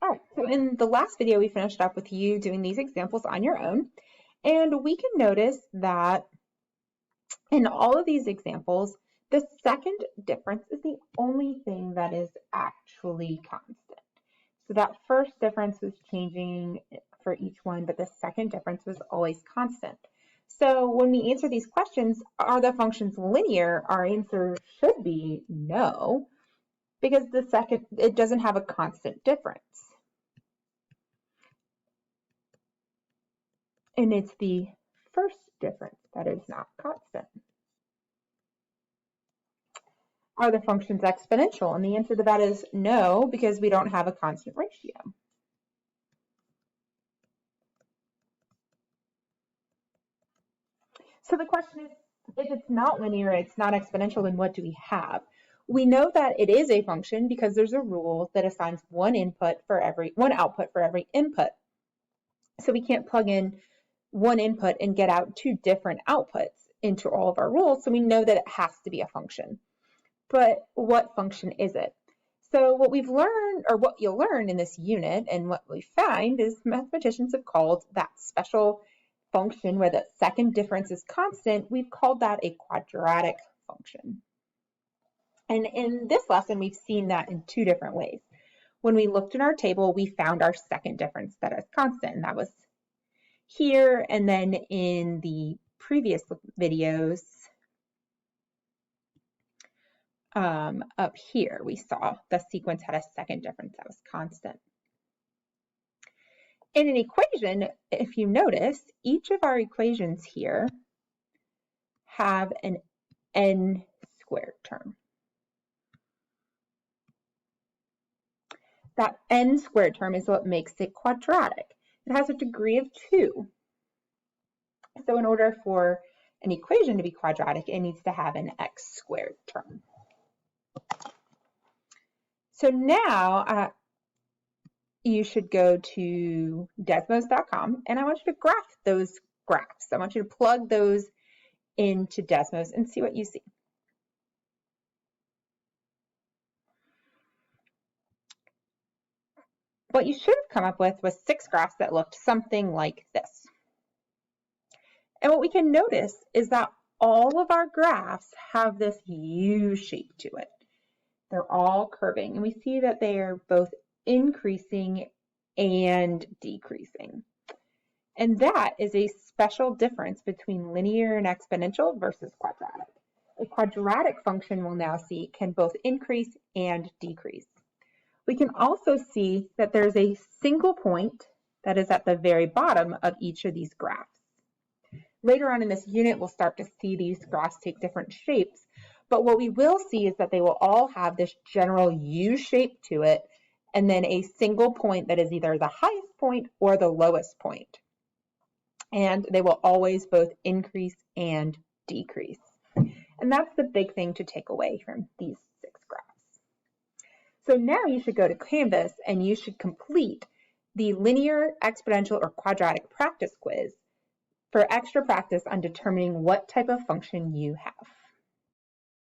All right, so in the last video, we finished up with you doing these examples on your own, and we can notice that in all of these examples, the second difference is the only thing that is actually constant. So that first difference was changing for each one, but the second difference was always constant. So when we answer these questions, are the functions linear? Our answer should be no, because it doesn't have a constant difference. And it's the first difference that is not constant. Are the functions exponential? And the answer to that is no, because we don't have a constant ratio. So the question is, if it's not linear, it's not exponential, then what do we have? We know that it is a function because there's a rule that assigns one output for every input. So we can't plug in one input and get out two different outputs into all of our rules. So we know that it has to be a function. But what function is it? So what we've learned, or what you'll learn in this unit, and what we find is mathematicians have called that special function where the second difference is constant, we've called that a quadratic function. And in this lesson, we've seen that in two different ways. When we looked in our table, we found our second difference that is constant, and that was here. And then in the previous videos, up here, we saw the sequence had a second difference that was constant. In an equation, if you notice, each of our equations here have an n squared term. That n squared term is what makes it quadratic. It has a degree of 2. So in order for an equation to be quadratic, it needs to have an x squared term. So now you should go to Desmos.com, and I want you to graph those graphs. I want you to plug those into Desmos and see what you see. What you should have come up with was 6 graphs that looked something like this. And what we can notice is that all of our graphs have this U shape to it. They're all curving, and we see that they are both increasing and decreasing. And that is a special difference between linear and exponential versus quadratic. A quadratic function we'll now see can both increase and decrease. We can also see that there's a single point that is at the very bottom of each of these graphs. Later on in this unit, we'll start to see these graphs take different shapes, but what we will see is that they will all have this general U shape to it, and then a single point that is either the highest point or the lowest point. And they will always both increase and decrease. And that's the big thing to take away from these 6 graphs. So now you should go to Canvas and you should complete the linear, exponential, or quadratic practice quiz for extra practice on determining what type of function you have.